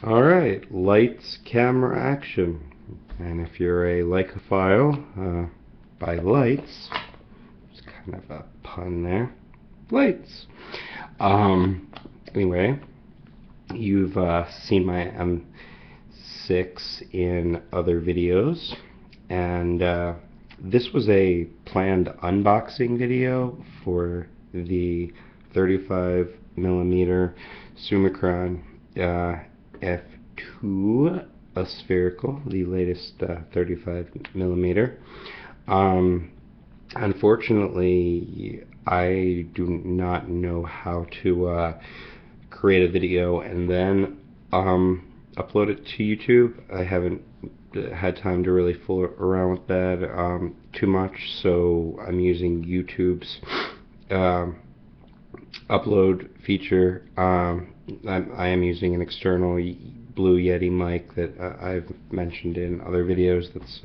Alright, lights, camera, action. And if you're a Leica-phile, by lights, it's kind of a pun there, lights. Anyway, you've seen my M6 in other videos, and this was a planned unboxing video for the 35mm Summicron F2 aspherical, the latest 35mm. Unfortunately, I do not know how to create a video and then upload it to YouTube. I haven't had time to really fool around with that too much, so I'm using YouTube's upload feature. I am using an external Blue Yeti mic that I've mentioned in other videos. That's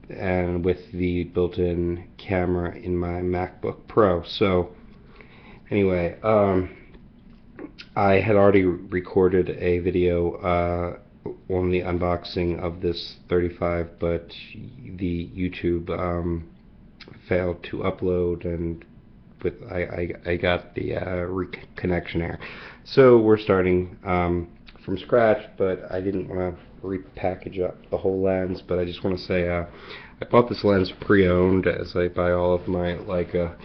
and with the built-in camera in my MacBook Pro. So anyway, I had already recorded a video on the unboxing of this 35, but the YouTube failed to upload, and I got the reconnection error. So we're starting from scratch, but I didn't want to repackage up the whole lens. But I just want to say I bought this lens pre-owned, as I buy all of my Leica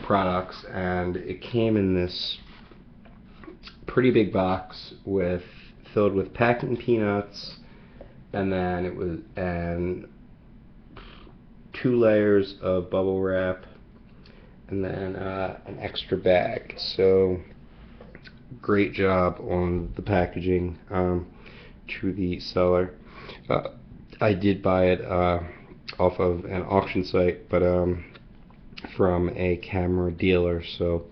products, and it came in this pretty big box filled with packing peanuts, and then it was 2 layers of bubble wrap, and then an extra bag. So great job on the packaging to the seller. I did buy it off of an auction site, but from a camera dealer. So,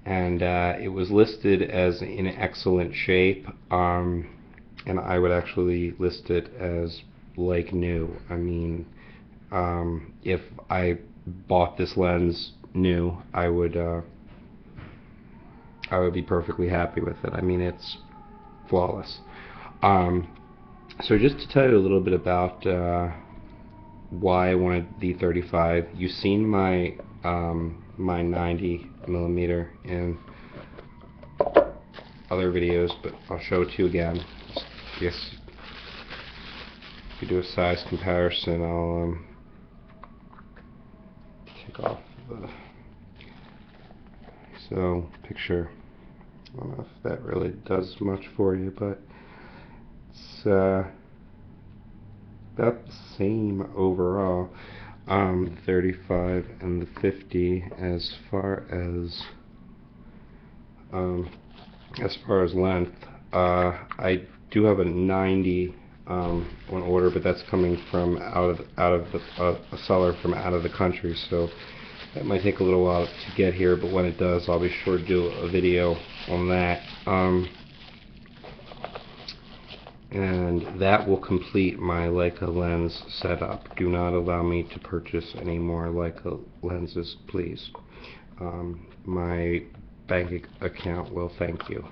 and it was listed as in excellent shape, and I would actually list it as like new. I mean, if I bought this lens new, I would be perfectly happy with it. I mean, it's flawless. So just to tell you a little bit about why I wanted the 35, you've seen my my 90mm in other videos, but I'll show it to you again. I guess if you do a size comparison, I'll take off the picture. I don't know if that really does much for you, but it's about the same overall. 35 and the 50 as far as length. I do have a 90 on order, but that's coming from out of a seller from out of the country, so that might take a little while to get here, but when it does, I'll be sure to do a video on that. And that will complete my Leica lens setup. Do not allow me to purchase any more Leica lenses, please. My bank account will thank you.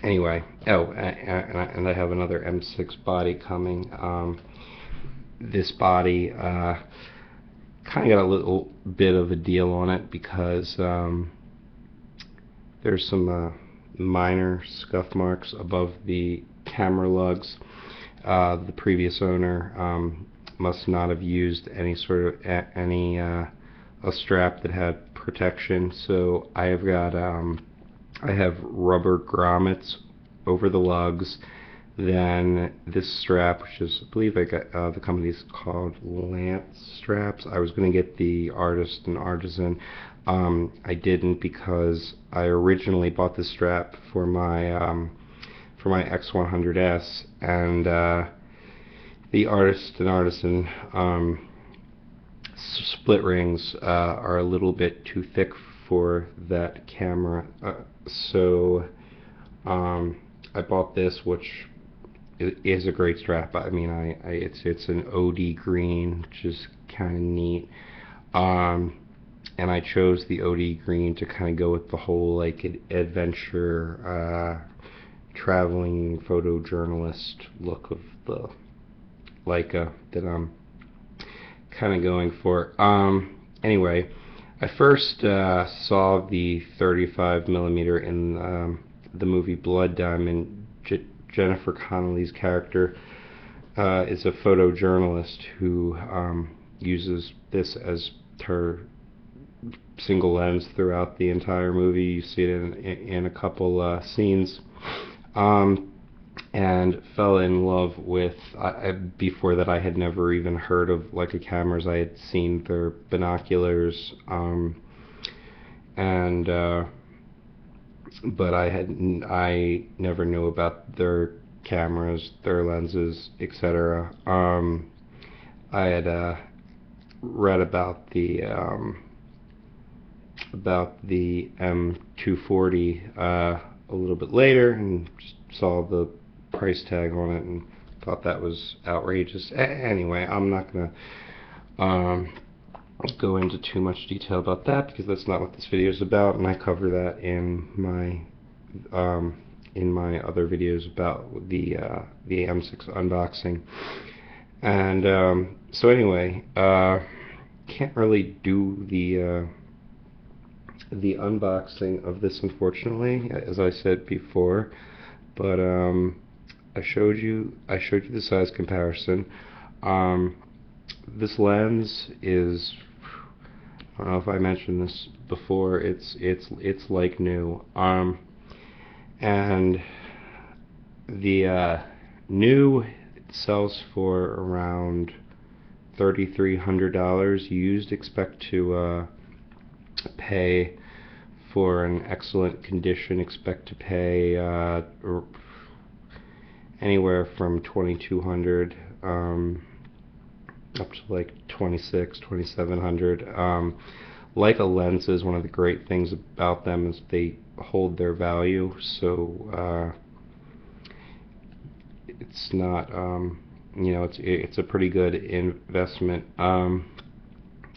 Anyway, and I have another M6 body coming. This body kind of got a little bit of a deal on it because there's some minor scuff marks above the camera lugs. The previous owner must not have used any sort of a strap that had protection, so I have got I have rubber grommets over the lugs. Then this strap, which is, I believe I got the company's called Lance straps. I was going to get the Artist and Artisan. I didn't, because I originally bought this strap for my X100s, and the Artist and Artisan split rings are a little bit too thick for that camera, so I bought this, which is a great strap. I mean, it's an OD green, which is kind of neat. and I chose the OD green to kind of go with the whole like adventure, traveling photojournalist look of the Leica that I'm kind of going for. Anyway, I first saw the 35mm in the movie Blood Diamond. Jennifer Connelly's character is a photojournalist who uses this as her single lens throughout the entire movie. You see it in a couple scenes. And fell in love with, before that I had never even heard of Leica cameras. I had seen their binoculars, but I never knew about their cameras, their lenses, etc. I had read about the M240 a little bit later, and just saw the price tag on it and thought that was outrageous. Anyway, I'm not gonna go into too much detail about that, because that's not what this video is about, and I cover that in my other videos about the M6 unboxing. And so anyway, can't really do the unboxing of this, unfortunately, as I said before, but I showed you the size comparison. This lens is, I don't know if I mentioned this before, it's like new. And the new sells for around $3,300. Used, expect to pay for an excellent condition, expect to pay anywhere from $2,200 up to like $2,600, $2,700. Leica lenses, one of the great things about them is they hold their value, so it's not, it's a pretty good investment.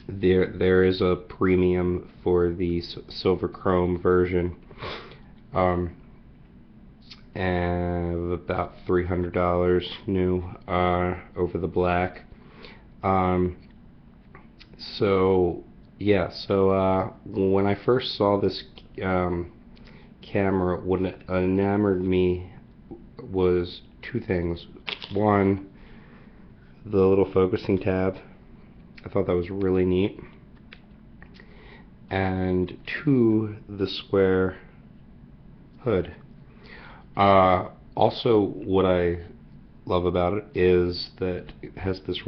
There is a premium for the silver chrome version, and about $300 new over the black. So yeah, when I first saw this camera, what enamored me was two things. One, the little focusing tab. I thought that was really neat. And two, the square hood. Also, what I love about it is that it has this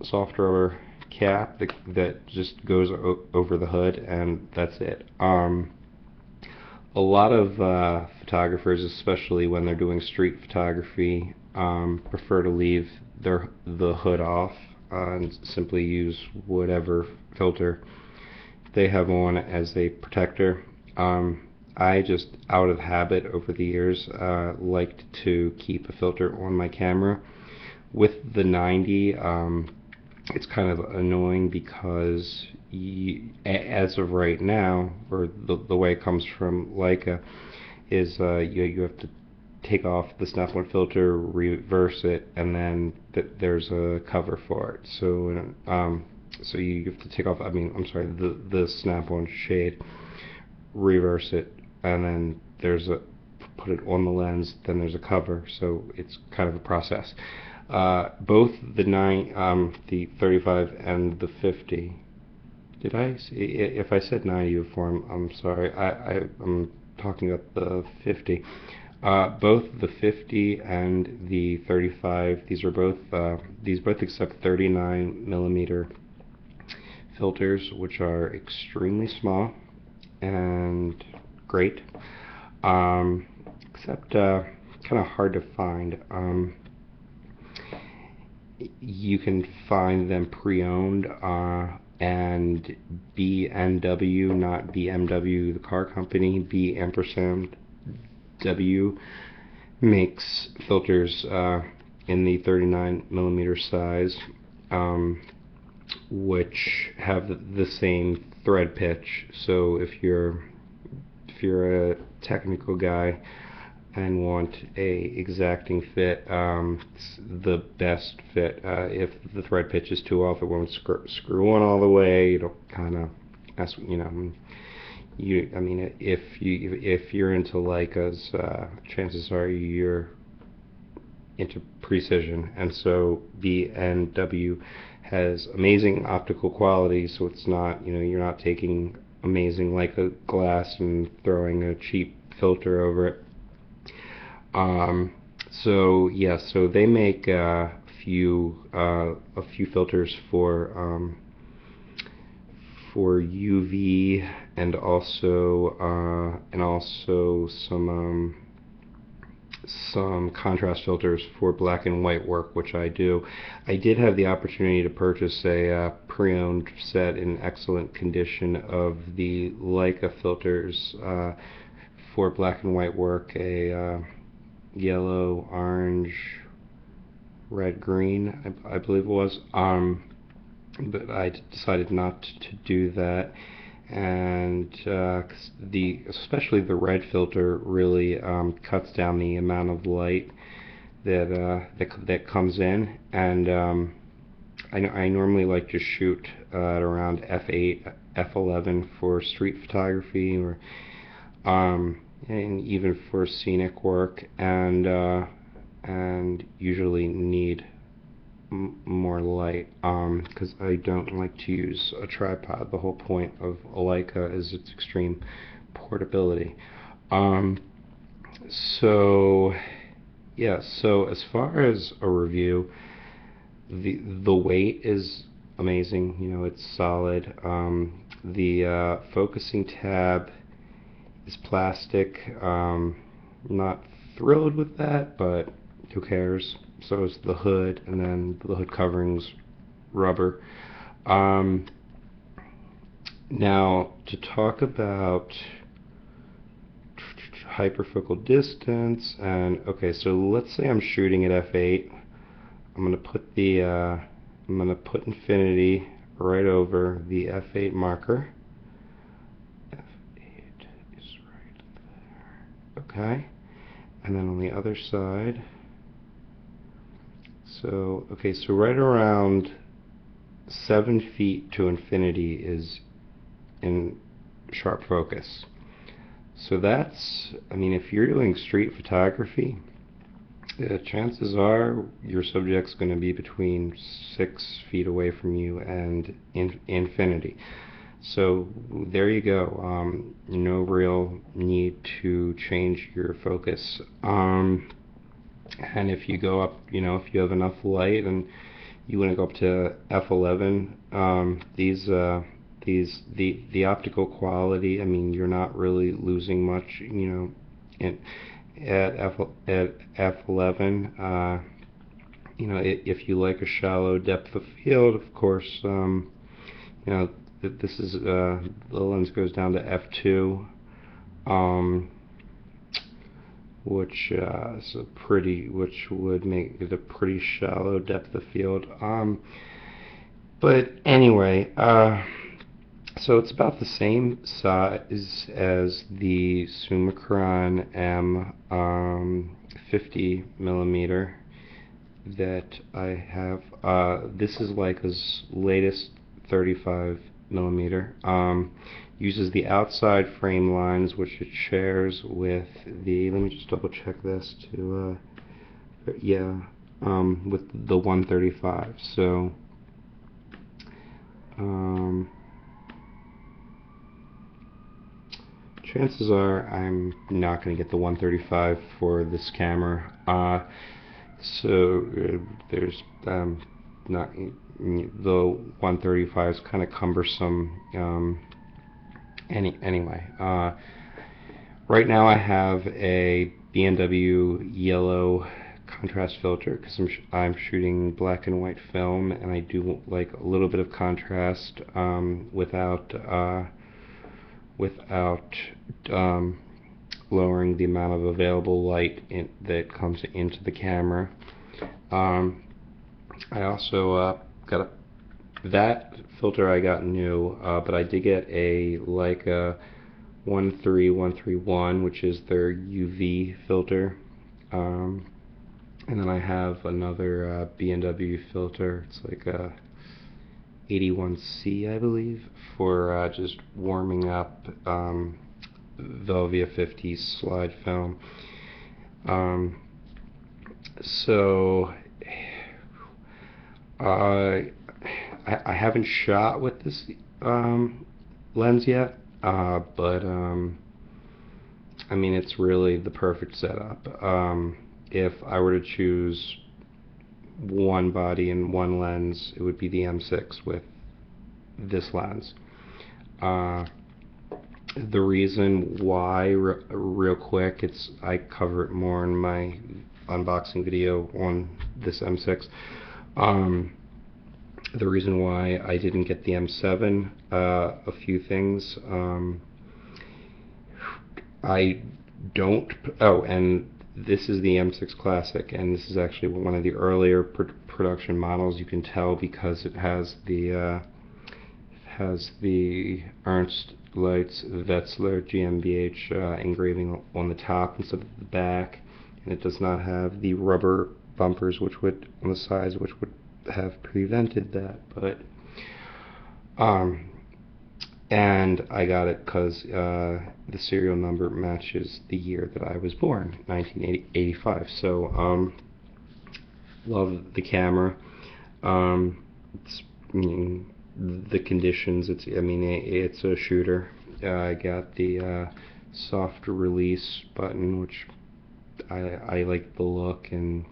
soft rubber cap that just goes over the hood, and that's it. A lot of photographers, especially when they're doing street photography, prefer to leave the hood off and simply use whatever filter they have on as a protector. I just, out of habit over the years, liked to keep a filter on my camera. With the 90, it's kind of annoying because as of right now, or the way it comes from Leica, is you have to take off the snap-on filter, reverse it, and then there's a cover for it. So so you have to take off, the snap-on shade, reverse it, and then put it on the lens, then there's a cover, so it's kind of a process. Both the 35 and the 50. If I said 90 before, I'm sorry. I'm talking about the 50. Both the 50 and the 35. These both accept 39mm filters, which are extremely small and great. Except kind of hard to find. You can find them pre-owned, and B&W, not BMW the car company, B&W makes filters in the 39mm size. which have the same thread pitch. So if you're a technical guy and want a exacting fit, the best fit. If the thread pitch is too off, it won't screw on all the way. It'll kind of, that's, you know, I mean, if you're into Leicas, chances are you're into precision, and so B&W has amazing optical quality. So it's not, you know, you're not taking amazing Leica glass and throwing a cheap filter over it. So yeah, so they make a few filters for UV and also some contrast filters for black and white work, which I do. I did have the opportunity to purchase a pre-owned set in excellent condition of the Leica filters for black and white work, a yellow, orange, red, green, I believe it was, but I decided not to do that. And especially the red filter really cuts down the amount of light that comes in, and I normally like to shoot at around f8, f11 for street photography, or and even for scenic work, and usually need more light, because I don't like to use a tripod. The whole point of a Leica is its extreme portability. So yeah, so as far as a review, the weight is amazing. You know, it's solid. The focusing tab is plastic. Not thrilled with that, but who cares? So is the hood, and then the hood covering's rubber. Now, to talk about hyperfocal distance, and okay, so let's say I'm shooting at f8. I'm gonna put infinity right over the f8 marker. F8 is right there. Okay, and then on the other side. So, okay, so right around 7 feet to infinity is in sharp focus. So that's, I mean, if you're doing street photography, chances are your subject's going to be between 6 feet away from you and infinity. So there you go. No real need to change your focus. And if you go up, you know, if you have enough light and you want to go up to f11, the optical quality, I mean, you're not really losing much, you know, at f11. You know, if you like a shallow depth of field, of course, you know, this is the lens goes down to f2. Which would make it a pretty shallow depth of field. But anyway, so it's about the same size as the SUMMICRON-M 50mm that I have. This is Leica's latest 35mm. Uses the outside frame lines, which it shares with the, let me just double check this to, yeah, with the 135. So, chances are I'm not going to get the 135 for this camera. So there's not, the 135 is kind of cumbersome. Anyway, right now I have a B&W yellow contrast filter because I'm shooting black and white film, and I do like a little bit of contrast without lowering the amount of available light that comes into the camera. I also got that filter I got new, but I did get a Leica 13131, which is their UV filter. And then I have another B&W filter. It's like a 81C, I believe, for just warming up Velvia 50 slide film. So I haven't shot with this lens yet, but I mean, it's really the perfect setup. If I were to choose one body and one lens, it would be the M6 with this lens. The reason why, real quick, I cover it more in my unboxing video on this M6. The reason why I didn't get the M7, a few things. And this is the M6 Classic, and this is actually one of the earlier production models. You can tell because it has the Ernst Leitz Wetzlar GmbH engraving on the top instead of the back, and it does not have the rubber bumpers which would on the sides, which would have prevented that. But and I got it because the serial number matches the year that I was born, 1985. So love the camera. It's, the conditions. It's a shooter. I got the soft release button, which I like the look and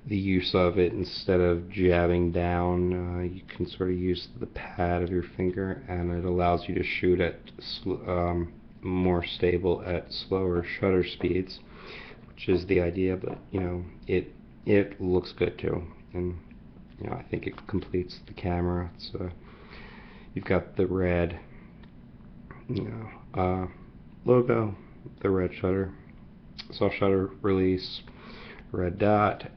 the use of it. Instead of jabbing down, you can sort of use the pad of your finger, and it allows you to shoot at more stable at slower shutter speeds, which is the idea. But it looks good too, and I think it completes the camera. It's you've got the red logo, the red shutter, soft shutter release, red dot.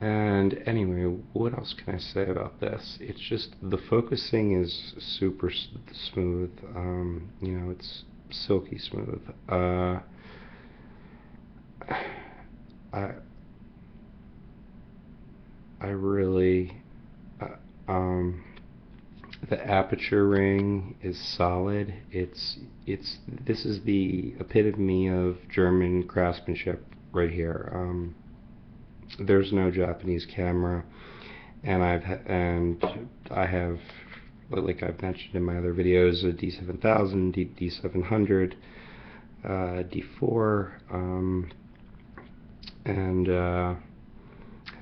And anyway, what else can I say about this? It's just the focusing is super smooth. It's silky smooth. I really the aperture ring is solid. This is the epitome of German craftsmanship right here. There's no Japanese camera, and I have, like I've mentioned in my other videos, a D7000, D700, D4, and I've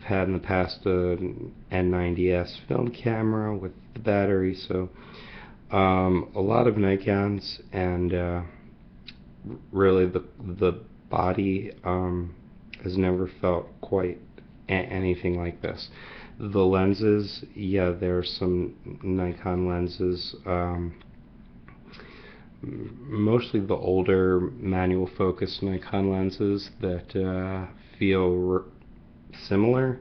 had in the past an N90S film camera with the battery. So a lot of Nikons, and really the body has never felt quite anything like this. The lenses, yeah, there are some Nikon lenses, mostly the older manual focus Nikon lenses that feel similar,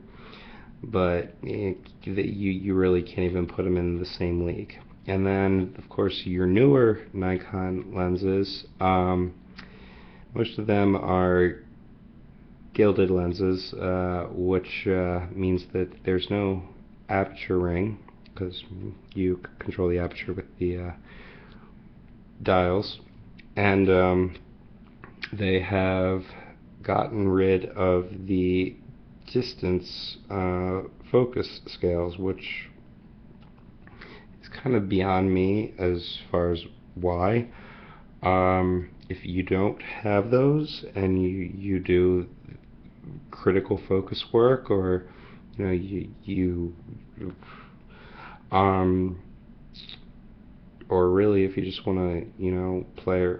but you really can't even put them in the same league. And then, of course, your newer Nikon lenses, most of them are gilded lenses, which means that there's no aperture ring, because you control the aperture with the dials, and they have gotten rid of the distance focus scales, which is kind of beyond me as far as why. If you don't have those and you do critical focus work, or or really if you just want to play,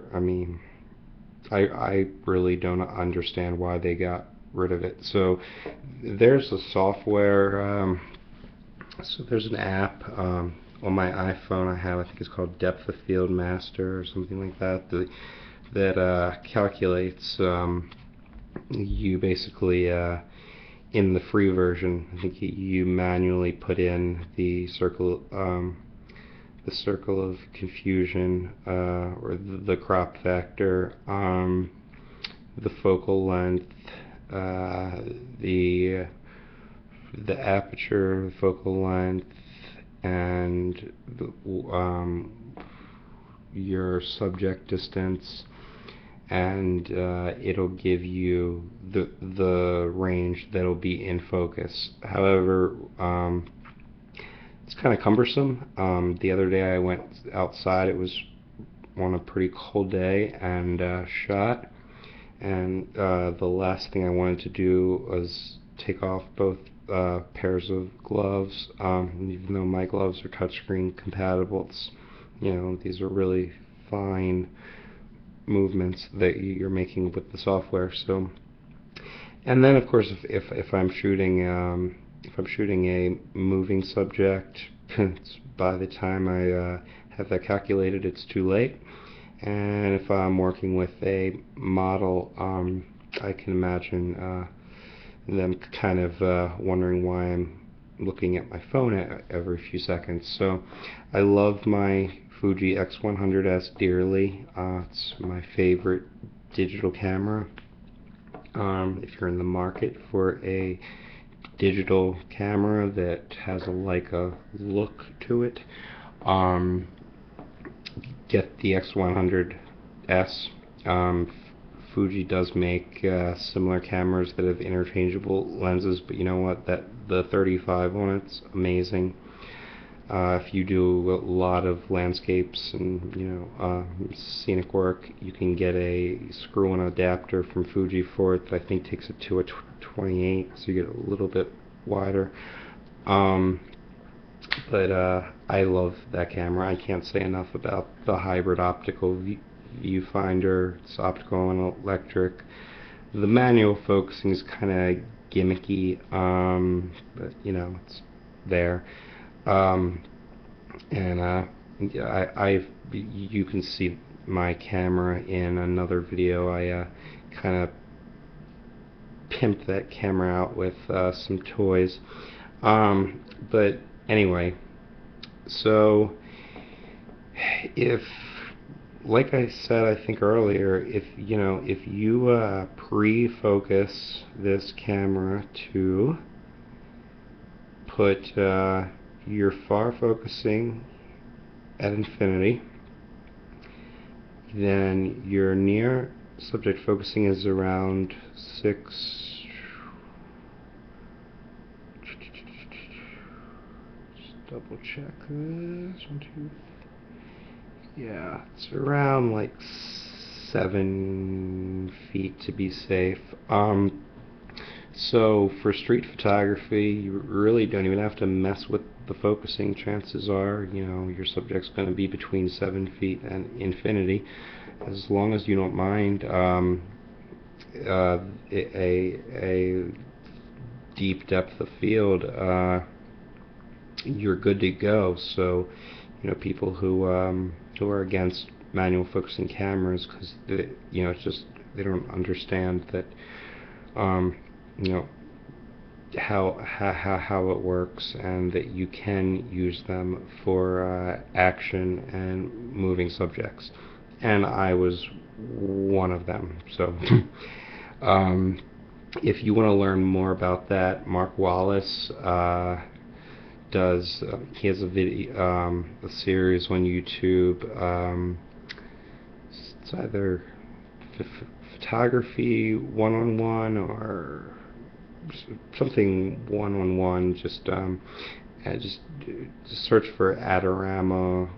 I really don't understand why they got rid of it. So there's a software, so there's an app on my iPhone I think it's called Depth of Field Master or something like that, that calculates, you basically in the free version, I think you manually put in the circle of confusion, or the crop factor, the focal length, the aperture, the focal length, and your subject distance, and it'll give you the range that'll be in focus. However, it's kind of cumbersome. The other day I went outside, it was on a pretty cold day, and shot, and the last thing I wanted to do was take off both pairs of gloves. Even though my gloves are touchscreen compatible, it's, these are really fine movements that you're making with the software. So, and then of course, if I'm shooting a moving subject, by the time I have that calculated, it's too late. And if I'm working with a model, I can imagine them kind of wondering why I'm looking at my phone every few seconds. So I love my Fuji X100s dearly. It's my favorite digital camera. If you're in the market for a digital camera that has a Leica look to it, get the X100s. Fuji does make similar cameras that have interchangeable lenses, but you know what? The 35 on it's amazing. If you do a lot of landscapes and scenic work, you can get a screw-in adapter from Fuji for it that I think takes it to a 28, so you get a little bit wider. But I love that camera. I can't say enough about the hybrid optical viewfinder. It's optical and electric. The manual focusing is kind of gimmicky, but it's there. You can see my camera in another video. I kind of pimped that camera out with some toys. But anyway, so like I said, I think earlier, if you pre-focus this camera to put your far focusing at infinity, then your near subject focusing is around 6. Just double check this. 1, 2. Yeah, it's around like 7 feet to be safe. So for street photography, you really don't even have to mess with the focusing. Chances are, your subject's going to be between 7 feet and infinity, as long as you don't mind a deep depth of field. You're good to go. So, people who are against manual focusing cameras because it's just they don't understand that how it works, and that you can use them for action and moving subjects. And I was one of them. So if you want to learn more about that, Mark Wallace he has a video, a series on YouTube. It's either photography 1-on-1 or something 1-on-1. Just search for Adorama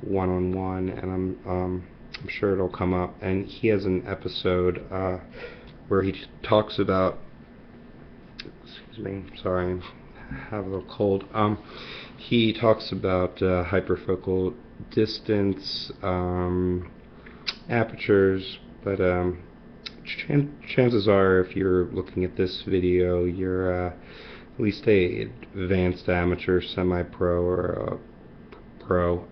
1-on-1, and I'm sure it'll come up. And he has an episode where he talks about. Excuse me, sorry, I have a little cold. He talks about hyperfocal distance, apertures, but chances are, if you're looking at this video, you're at least a advanced amateur, semi-pro, or a pro.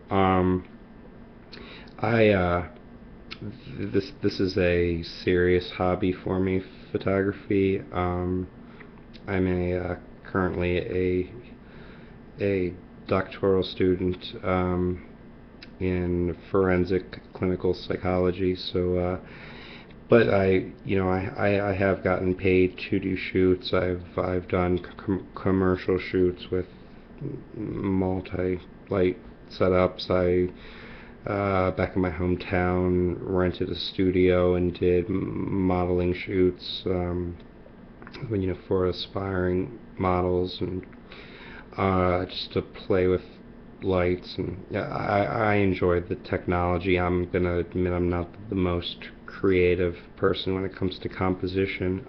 This is a serious hobby for me, photography. currently a doctoral student in forensic clinical psychology. So, but I have gotten paid to do shoots. I've done commercial shoots with multi-light setups. Back in my hometown, rented a studio and did modeling shoots, for aspiring models, and just to play with lights. And yeah, I enjoyed the technology. I'm gonna admit I'm not the most creative person when it comes to composition,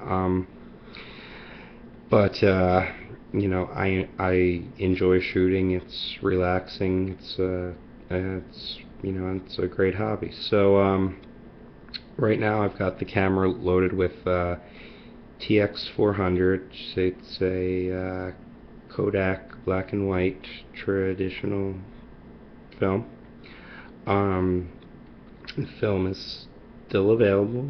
but I enjoy shooting. It's relaxing. It's a great hobby. So right now I've got the camera loaded with TX400. It's a Kodak black and white traditional film. The film is still available.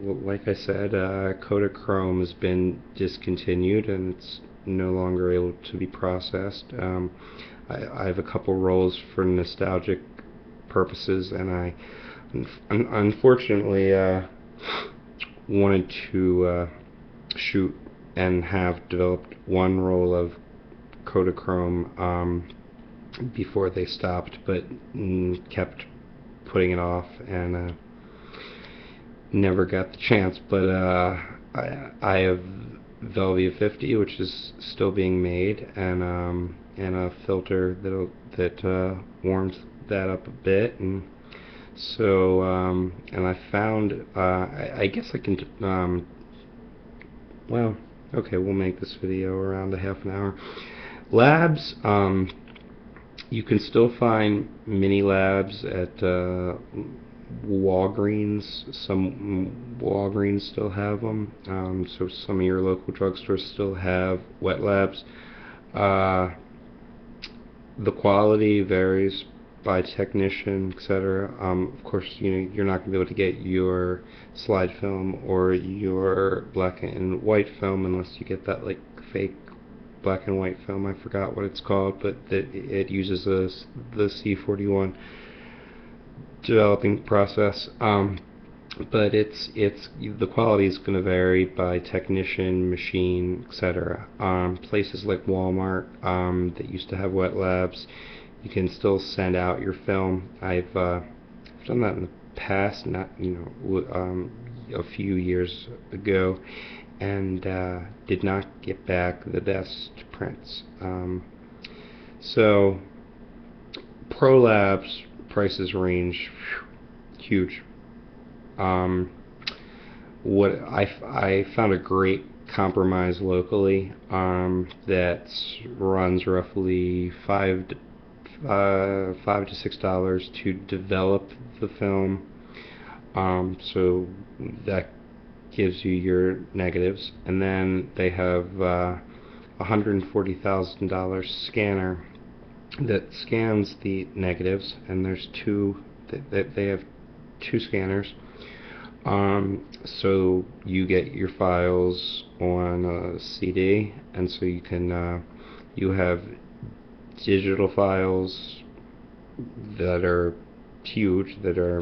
Like I said, Kodachrome has been discontinued and it's no longer able to be processed. I have a couple rolls for nostalgic purposes, and I unfortunately wanted to shoot and have developed one roll of Kodachrome before they stopped, but kept putting it off and never got the chance. But I have Velvia 50, which is still being made, and a filter that warms that up a bit. And so and I found I guess I can well, okay, we'll make this video around a half an hour. Labs, you can still find mini labs at Walgreens. Some Walgreens still have them, so some of your local drugstores still have wet labs. The quality varies by technician, etc. Of course, you're not going to be able to get your slide film or your black and white film unless you get that like fake black and white film. I forgot what it's called, but it uses the C41 developing process. But the quality is going to vary by technician, machine, etc. Places like Walmart that used to have wet labs, you can still send out your film. I've done that in the past, not a few years ago, and did not get back the best prints. So Pro Labs prices range huge. What I found a great compromise locally that runs roughly $5 to $6 to develop the film. So that gives you your negatives, and then they have $140,000 scanner that scans the negatives, and there's they have two scanners. So you get your files on a CD, and so you can you have digital files that are huge, that are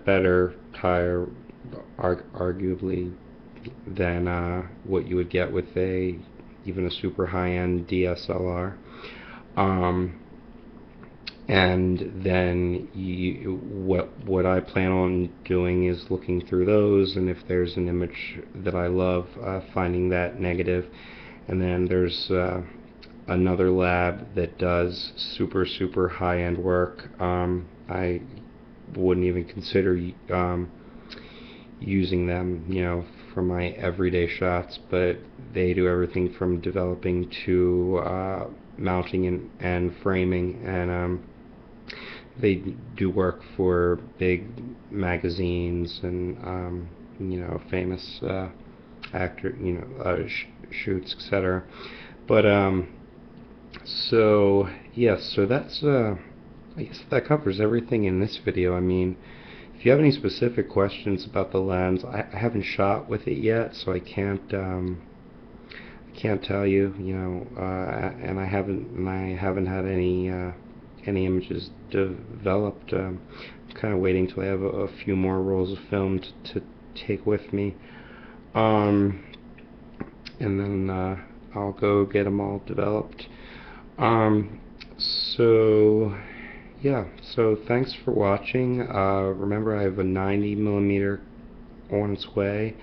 better tire arguably than what you would get with even a super high-end DSLR. And then what I plan on doing is looking through those, and if there's an image that I love, finding that negative. And then there's another lab that does super high-end work. I wouldn't even consider using them, for my everyday shots, but they do everything from developing to mounting and framing, and they do work for big magazines and famous actor shoots, etc. But so yes, so that's I guess that covers everything in this video. I mean, if if you have any specific questions about the lens, I haven't shot with it yet, so I can't tell you, and I haven't had any images developed. I'm kind of waiting till I have a few more rolls of film to take with me, and then I'll go get them all developed. So yeah, so thanks for watching. Remember, I have a 90mm on its way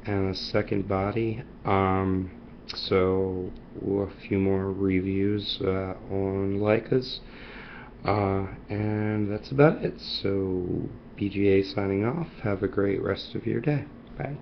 and a second body. So a few more reviews on Leicas, and that's about it. So BGA signing off. Have a great rest of your day. Bye.